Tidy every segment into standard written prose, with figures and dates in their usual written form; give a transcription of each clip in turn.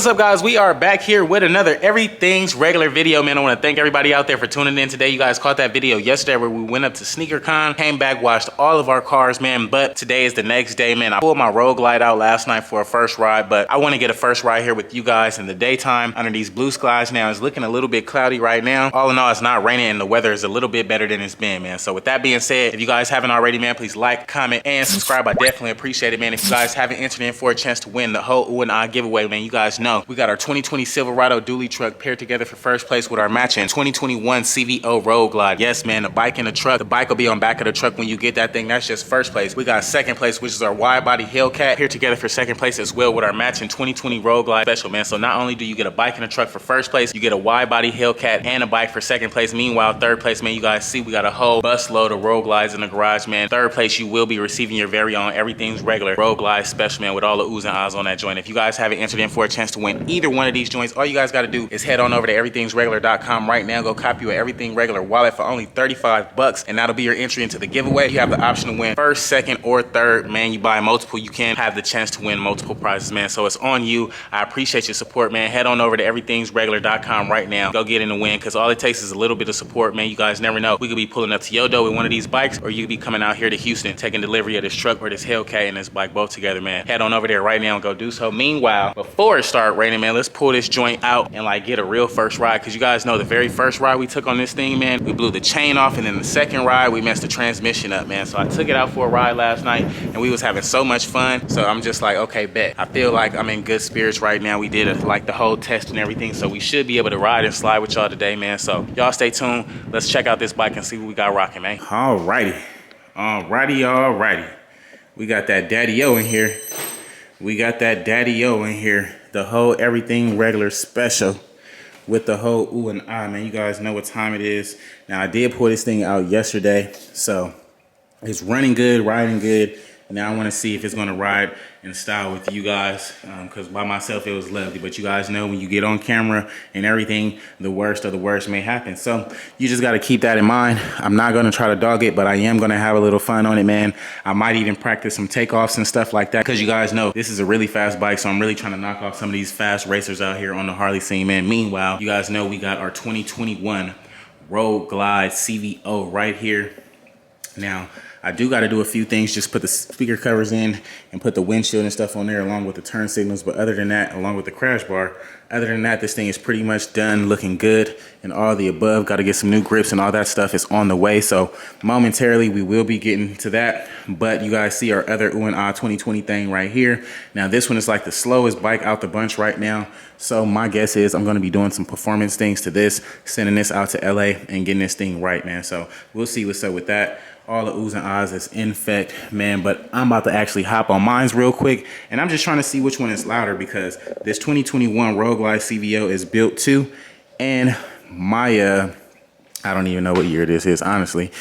What's up, guys? We are back here with another Everything's Regular video, man. I want to thank everybody out there for tuning in today. You guys caught that video yesterday where we went up to SneakerCon, came back, washed all of our cars, man. But today is the next day, man. I pulled my Road Glide out last night for a first ride, but I want to get a first ride here with you guys in the daytime under these blue skies. Now it's looking a little bit cloudy right now. All in all, it's not raining and the weather is a little bit better than it's been, man. So with that being said, if you guys haven't already, man, please like, comment, and subscribe. I definitely appreciate it, man. If you guys haven't entered in for a chance to win the whole Ooh and Ah giveaway, man, you guys know we got our 2020 Silverado dually truck paired together for first place with our matching 2021 CVO Road Glide. Yes, man, the bike in the truck. The bike will be on back of the truck when you get that thing. That's just first place. We got second place, which is our wide body Hellcat, paired together for second place as well with our matching 2020 Road Glide special, man. So not only do you get a bike in the truck for first place, you get a wide body Hellcat and a bike for second place. Meanwhile, third place, man, you guys see we got a whole bus load of Road Glides in the garage, man. Third place, you will be receiving your very own Everything's Regular Road Glide special, man, with all the oohs and ahs on that joint. If you guys haven't entered in for a chance to win either one of these joints, all you guys got to do is head on over to everythingsregular.com right now. Go copy your Everything Regular wallet for only 35 bucks, and that'll be your entry into the giveaway. You have the option to win first, second, or third. Man, you buy multiple, you can have the chance to win multiple prizes, man. So it's on you. I appreciate your support, man. Head on over to everythingsregular.com right now. Go get in the win, because all it takes is a little bit of support, man. You guys never know. We could be pulling up to Yodo with one of these bikes, or you could be coming out here to Houston taking delivery of this truck or this Hellcat and this bike both together, man. Head on over there right now and go do so. Meanwhile, before it starts raining, man, let's pull this joint out and like get a real first ride, because you guys know the very first ride we took on this thing, man, we blew the chain off, and then the second ride we messed the transmission up, man. So I took it out for a ride last night and we was having so much fun. So I'm just like, okay, bet. I feel like I'm in good spirits right now. We did like the whole test and everything, so we should be able to ride and slide with y'all today, man. So y'all stay tuned. Let's check out this bike and see what we got rocking, man. Alrighty, we got that Daddy-O in here. The whole Everything Regular special with the whole ooh and ah, man. You guys know what time it is. Now I did pull this thing out yesterday, so it's running good, riding good. Now I want to see if it's going to ride in style with you guys, because by myself it was lovely. But you guys know when you get on camera and everything, the worst of the worst may happen. So you just got to keep that in mind. I'm not going to try to dog it, but I am going to have a little fun on it, man. I might even practice some takeoffs and stuff like that, because you guys know this is a really fast bike. So I'm really trying to knock off some of these fast racers out here on the Harley scene, man. Meanwhile, you guys know we got our 2021 Road Glide CVO right here. Now, I do got to do a few things, just put the speaker covers in and put the windshield and stuff on there along with the turn signals. But other than that, along with the crash bar, other than that, this thing is pretty much done, looking good and all the above. Got to get some new grips and all that stuff is on the way. So momentarily we will be getting to that. But you guys see our other Ooh and Ah 2020 thing right here. Now this one is like the slowest bike out the bunch right now. So my guess is I'm going to be doing some performance things to this, sending this out to LA and getting this thing right, man. So we'll see what's up with that. All the oohs and ahs is in effect, man. But I'm about to actually hop on mine's real quick, and I'm just trying to see which one is louder, because this 2021 Road Glide CVO is built too, and my I don't even know what year this is, honestly.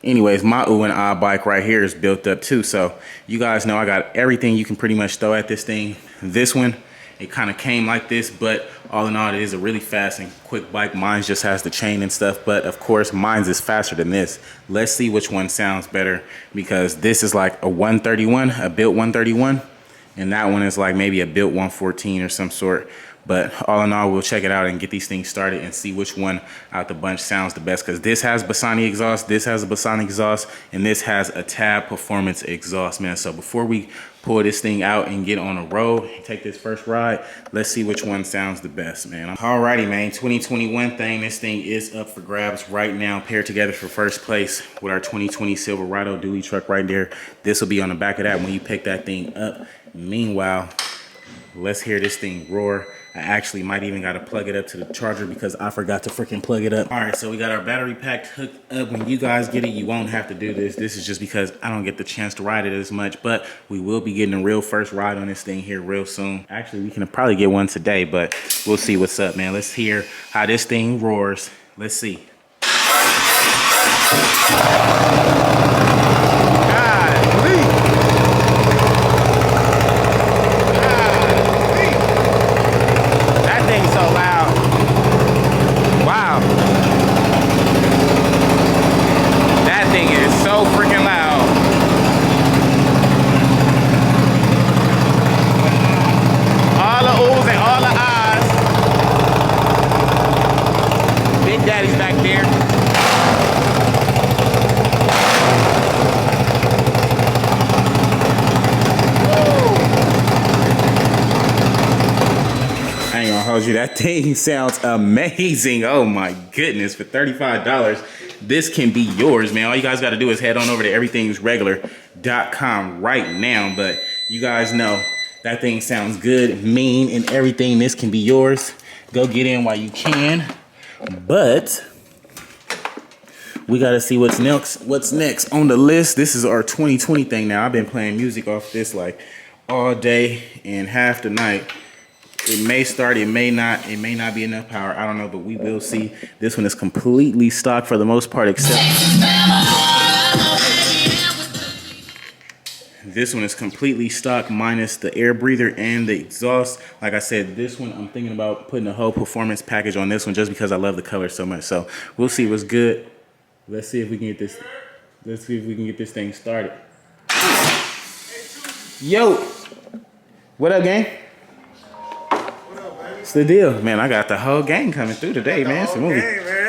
Anyways, my Ooh and Ah bike right here is built up too. So you guys know I got everything you can pretty much throw at this thing. This one, it kind of came like this, but all in all, it is a really fast and quick bike. Mine just has the chain and stuff, but of course, mine's is faster than this. Let's see which one sounds better, because this is like a 131, a built 131, and that one is like maybe a built 114 or some sort. But all in all, we'll check it out and get these things started and see which one out the bunch sounds the best, because this has Bassani exhaust, this has a Bassani exhaust, and this has a Tab Performance exhaust, man. So before we pull this thing out and get on the road and take this first ride, let's see which one sounds the best, man. Alrighty, man, 2021 thing. This thing is up for grabs right now, paired together for first place with our 2020 Silverado dually truck right there. This will be on the back of that when you pick that thing up. Meanwhile, let's hear this thing roar. I actually might even got to plug it up to the charger, because I forgot to freaking plug it up. All right, so we got our battery pack hooked up. When you guys get it, you won't have to do this. This is just because I don't get the chance to ride it as much, but we will be getting a real first ride on this thing here real soon. Actually, we can probably get one today, but we'll see what's up, man. Let's hear how this thing roars. Let's see. All the oohs and all the ahs. you, that thing sounds amazing. Oh my goodness, for $35, this can be yours, man. All you guys got to do is head on over to everythingsregular.com right now. But you guys know that thing sounds good, mean, and everything. This can be yours. Go get in while you can. But we got to see what's next. What's next on the list? This is our 2020 thing now. I've been playing music off this like all day and half the night. It may start, it may not. It may not be enough power. I don't know, but we will see. This one is completely stock for the most part, except this one is completely stock minus the air breather and the exhaust. Like I said, this one I'm thinking about putting a whole performance package on this one just because I love the color so much. So we'll see what's good. Let's see if we can get this. Let's see if we can get this thing started. Yo, what up, gang? What's the deal, man? I got the whole gang coming through today, man. It's a movie.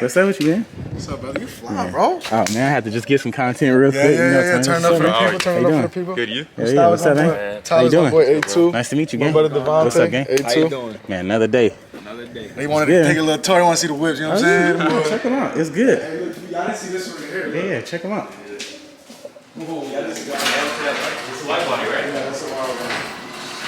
What's up with you, man? What's up, brother? You fly, bro. Oh man, I had to just get some content real quick. Yeah. Turn up for the people. Turn up for the people. Good, you? Yeah, what's up, man? How you doing? Boy, A2. Nice to meet you, gang. My brother Devontae. What's up, gang? A2. How you doing? Man, another day. They wanted to take a little tour. They want to see the whips. You know what I'm saying? Check them out. It's good. Hey, look, y'all didn't see this one here. Yeah, check them out.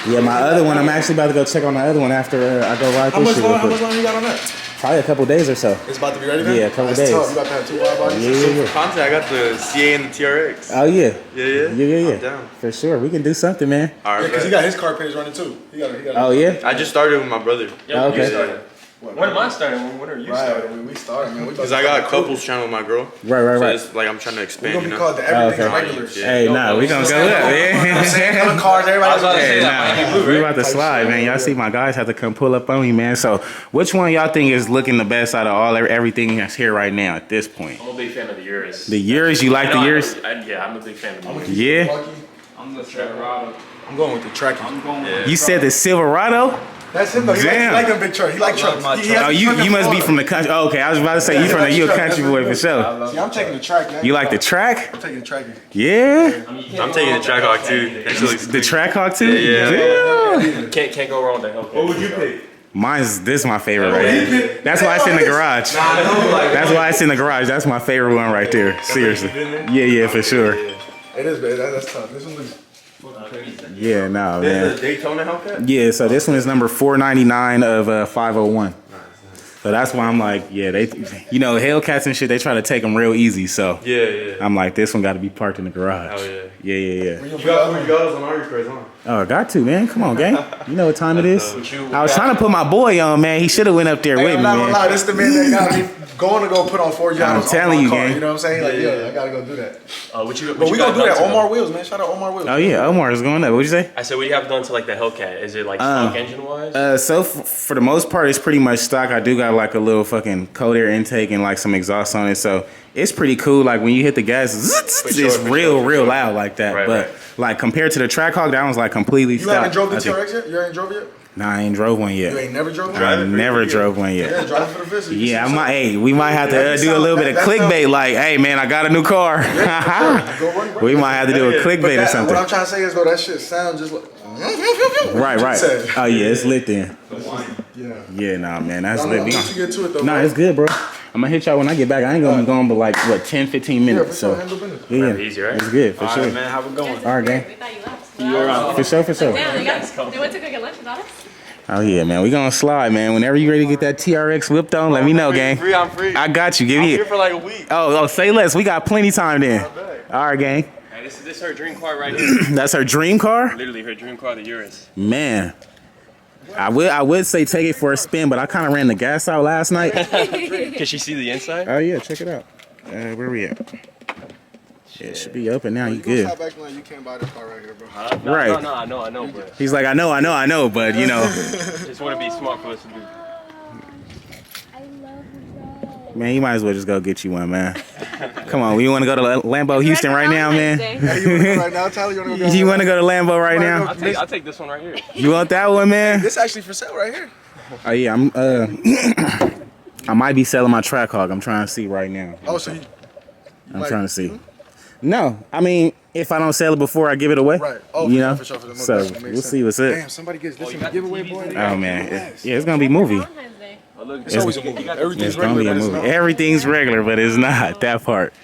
Yeah, my other one, I'm actually about to go check on the other one after I go ride this shit. How much long you got on that? Probably a couple days or so. It's about to be ready, man? Yeah, a couple days. Tough. You about to have 2 wide bodies? Yeah. Content, I got the CA and the TRX. Oh, yeah. Yeah. I'm down. For sure. We can do something, man. All right, Because he got his car page running too. He got Oh, yeah? I just started with my brother. Yeah, Okay. you started. When am I starting? When are you starting? We started, man. Because I got a couples channel with my girl. Right. So it's like I'm trying to We're expand, going you to be know? called the Everything Okay. Regulars. Yeah. Hey, nah, we gonna go up, man. On cars, everybody. I was about to say that Nah, might be blue, we right? about to slide, man. Y'all see my guys have to come pull up on me, man. So, which one y'all think is looking the best out of everything that's here right now at this point? I'm a big fan of the Urus. The years, you like the years? Yeah, I'm a big fan of the Urus. Yeah. I'm the Silverado. I'm going with the Tracky. I'm going Yeah. You said the Silverado? That's him though. He Damn. like them big trucks. He like trucks. Oh, you must be from the country. Oh, okay, I was about to say you a country boy for sure. See, I'm taking the track, man. You like the track? I'm taking the Tracky. Yeah. I'm taking the Trackhawk too. That shit looks The clean. Trackhawk too? Yeah. Can't go wrong with that Hellcat. What would you pick? Mine's this my favorite right here. That's why it's in the garage. That's why it's in the garage. That's my favorite one right there. Seriously. Yeah, for sure. It is, man. That's tough. This one looks fucking crazy. Yeah, nah, This man. is a Daytona Hellcat? Yeah, so this one is number 499 of 501. So that's why I'm like, yeah, they, Hellcats and shit, they try to take them real easy. So Yeah. I'm like, this one got to be parked in the garage. Oh, yeah. Yeah. You got $3 on our repairs, huh? Oh, got to, man. Come on, gang. You know what time it is. I was trying to put my boy on, man. He should have went up there with me, I'm not gonna lie, man. this the man that got me going to go put on 4 jobs. I'm telling you, car, gang. You know what I'm saying? Like, yeah, I gotta go do that. What But you we gonna got do that. done to Omar them? Wheels, man. Shout out Omar Wheels. Oh, yeah. Omar is going up. What'd you say? I said, what do you have done to like the Hellcat? Is it like stock engine wise? So for the most part, it's pretty much stock. I do got like a little fucking cold air intake and like some exhaust on it. So it's pretty cool. Like when you hit the gas, it's real loud like that. Right, but like compared to the Trackhawk, that one's like completely You stock. haven't drove the I think. TRX yet? You ain't drove yet? Nah, I ain't drove one You yet. ain't never drove one? I never drove one Yeah, yet. drive it for the visit. Yeah, we might have to That do a little bit of sound- that clickbait. Like, hey man, I got a new car. We might have to do a clickbait or What something. I'm trying to say is, though, that shit sounds just like. Right. Say. Oh yeah, it's lit then. Yeah. Yeah, nah, man, that's I'm lit. gonna let you get to it, though. Nah, bro. it's good, bro. I'm gonna hit y'all when I get back. I ain't gonna be gone but like 10, 15 Yeah, minutes. for So sure. Handle business. yeah, Easy, right? it's good for sure. man, how we going? All right, gang. We thought you left. For sure. Damn, they went to go get lunch without us? Oh yeah, man. We gonna slide, man. Whenever you ready to get that TRX whipped on, let me know, gang. I'm free. I got you. Give I'm me here it. for like a week. Oh, say less. We got plenty time then. All right, gang. Hey, this is her dream car right here. That's her dream car? Literally her dream car, the Urus. Man. I would say take it for a spin, but I kind of ran the gas out last night. Can she see the inside? Oh yeah, check it out. Where we at? Yeah, it should be open now. You good? Stop acting like you can't buy this car right here, bro. Right. No, I know, but He's like, I know, but you know, just want to be smart for us to do. man, you might as well just go get you one, man. Come on, you want to go to Lambeau Houston right now, man? Hey, you wanna go right now? Tyler, you wanna go? You want to go to Lambeau right now? I'll take this one right here. You want that one, man? This actually for sale right here. Oh yeah, I'm. I might be selling my Trackhawk. I'm trying to see right now. Oh, so I'm trying to see. No, I mean, if I don't sell it before I give it away, Right. Oh, you know. for sure. So we'll see what's up. Damn, somebody gets this in the giveaway, boy. Oh man, yeah, it's gonna be movie. Valentine's Day. It's always a movie. Everything's It's gonna be regular, a but it's movie. not. Everything's regular, but it's not that part.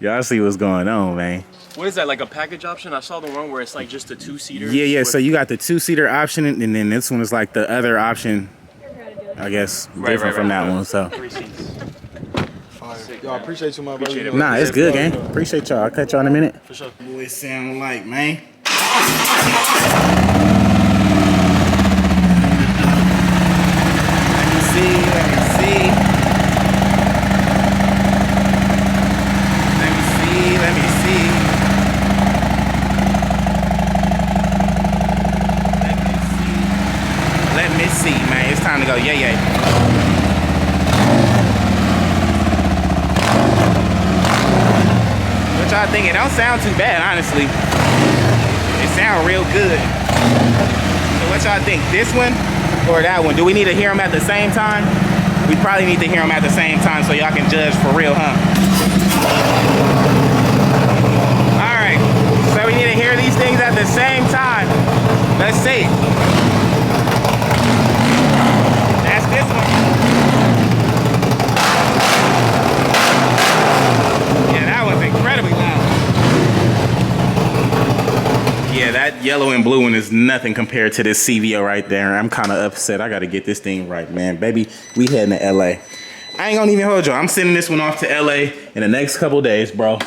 Y'all see what's going on, man. What is that, like a package option? I saw the one where it's like just a 2-seater. Yeah. So you got the 2-seater option, and then this one is like the other option. I guess different from that one. So 3 seats. Y'all appreciate you, my brother. Appreciate it. nah, it's good, gang. Appreciate y'all. I'll catch y'all in a minute. For sure. What it sound like, man? Let me see. Let me see, man. It's time to go. Yeah. What y'all think? It don't sound too bad, honestly. It sound real good. So what y'all think? This one or that one? Do we need to hear them at the same time? We probably need to hear them at the same time so y'all can judge for real, huh? All right. So we need to hear these things at the same time. Let's see. That's this one. Yeah, that one's incredibly loud. Yeah, that yellow and blue one is nothing compared to this CVO right there. I'm kind of upset. I got to get this thing right, man. Baby, we heading to LA. I ain't gonna even hold you. I'm sending this one off to LA in the next couple days, bro.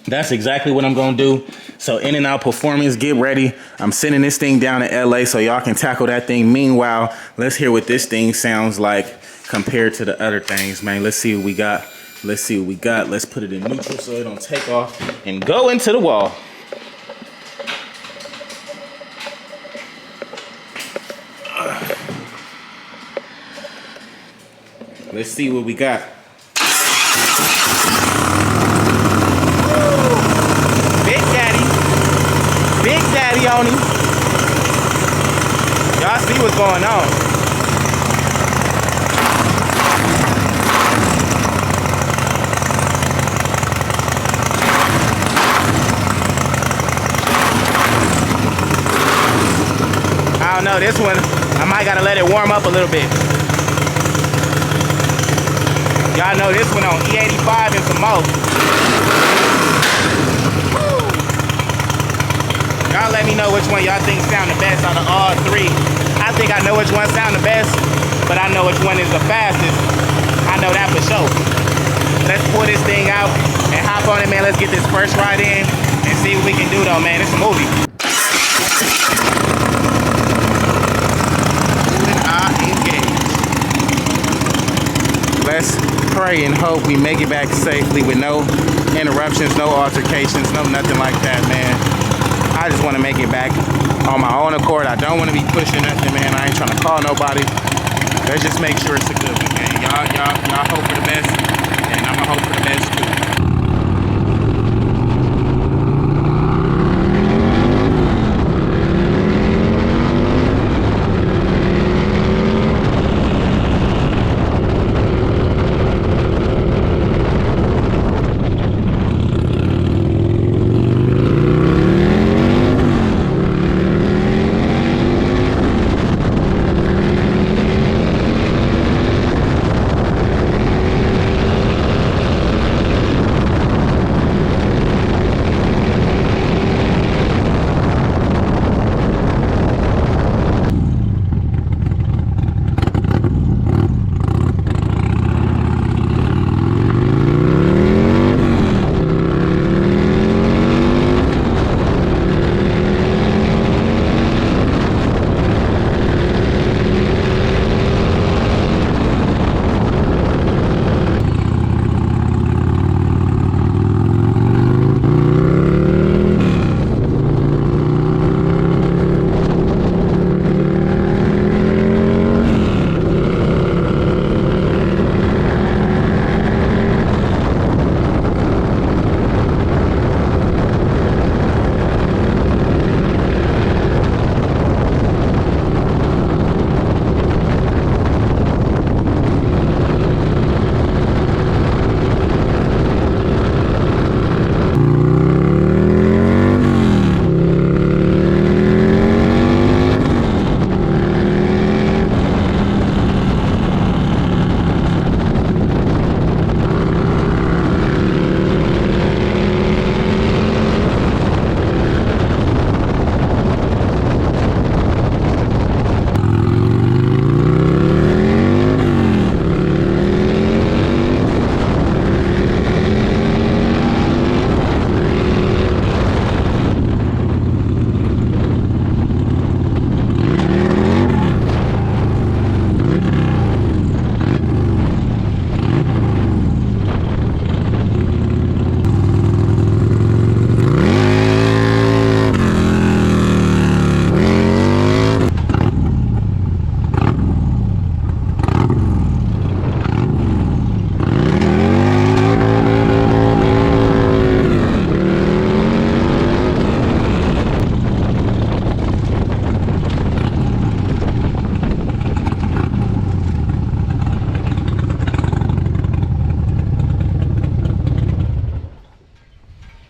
That's exactly what I'm gonna do. So In and Out Performance, get ready. I'm sending this thing down to LA so y'all can tackle that thing. Meanwhile, let's hear what this thing sounds like compared to the other things, man. Let's see what we got. Let's put it in neutral so it don't take off and go into the wall. Let's see what we got. Big Daddy on him. Y'all see what's going on. I don't know, this one, I might gotta let it warm up a little bit. Y'all know this one on E85 and some more. Y'all let me know which one y'all think sound the best out of all three. I think I know which one sound the best, but I know which one is the fastest. I know that for sure. Let's pull this thing out and hop on it, man. Let's get this first ride in and see what we can do though, man. It's a movie. Let's pray and hope we make it back safely with no interruptions, no altercations, no nothing like that, man. I just want to make it back on my own accord. I don't want to be pushing nothing, man. I ain't trying to call nobody. Let's just make sure it's a good one, man. Y'all hope for the best, and I'm gonna hope for the best too.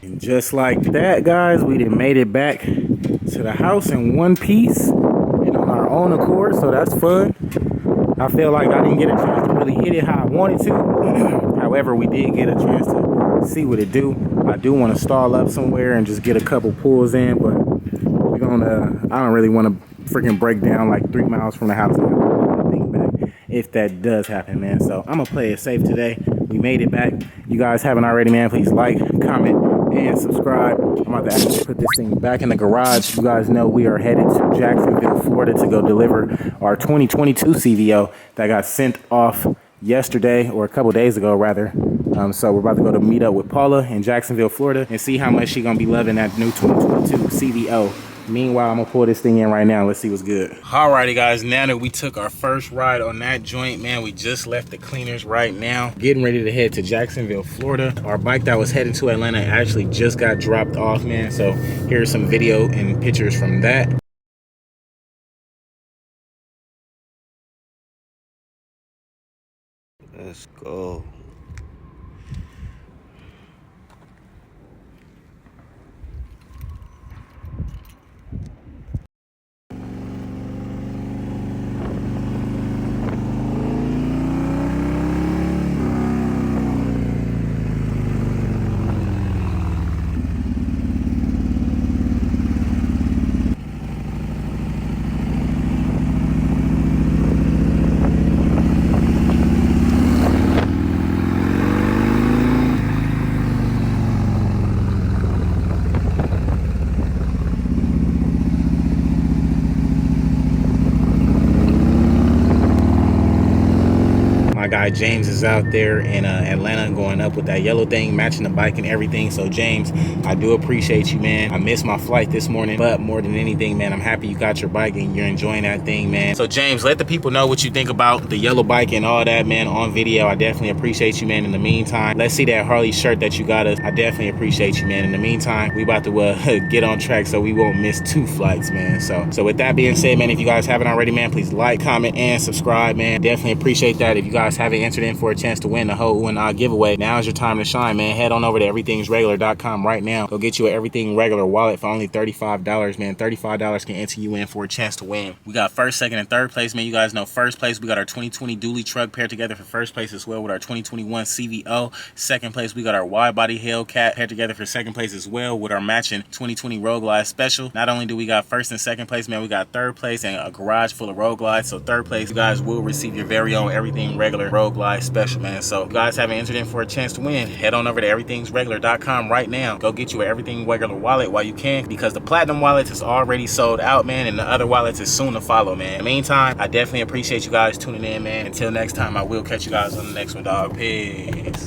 And just like that, guys, we done made it back to the house in one piece and on our own accord, so that's fun. I feel like I didn't get a chance to really hit it how I wanted to. However, we did get a chance to see what it do. I do want to stall up somewhere and just get a couple pulls in, but we're gonna, I don't really want to freaking break down like 3 miles from the house and put the thing back if that does happen, man. So I'm gonna play it safe today. We made it back. You guys haven't already, man, please like, comment, and subscribe. I'm about to actually put this thing back in the garage. You guys know we are headed to Jacksonville, Florida to go deliver our 2022 CVO that got sent off yesterday, or a couple days ago rather. So we're about to go to meet up with Paula in Jacksonville, Florida and see how much she gonna be loving that new 2022 CVO. Meanwhile, I'm gonna pull this thing in right now. Let's see what's good. Alrighty, guys, now that we took our first ride on that joint, man, we just left the cleaners right now. Getting ready to head to Jacksonville, Florida. Our bike that was heading to Atlanta actually just got dropped off, man. So here's some video and pictures from that. Let's go. My guy James is out there in Atlanta going up with that yellow thing, matching the bike and everything. So James, I do appreciate you, man. I missed my flight this morning, but more than anything, man, I'm happy you got your bike and you're enjoying that thing, man. So James, let the people know what you think about the yellow bike and all that, man, on video. I definitely appreciate you, man. In the meantime, let's see that Harley shirt that you got us. I definitely appreciate you, man. In the meantime, we about to get on track so we won't miss 2 flights, man. So with that being said, man, if you guys haven't already, man, please like, comment, and subscribe, man. Definitely appreciate that. If you guys haven't entered in for a chance to win the whole and I giveaway, now's your time to shine, man. Head on over to everythingsregular.com right now. Go get you an Everything Regular wallet for only $35, man. $35 can enter you in for a chance to win. We got first, second, and third place, man. You guys know first place, we got our 2020 dually truck paired together for first place as well with our 2021 CVO. Second place, we got our wide body Hellcat paired together for second place as well with our matching 2020 Road Glide Special. Not only do we got first and second place, man, we got third place and a garage full of Road Glides. So third place, you guys will receive your very own Everything Regular Road Glide Special, man. So if you guys haven't entered in for a chance to win, head on over to everythingsregular.com right now. Go get you an Everything Regular wallet while you can, because the platinum wallet is already sold out, man, and the other wallets is soon to follow, man. In the meantime, I definitely appreciate you guys tuning in, man. Until next time, I will catch you guys on the next one, dog. Peace.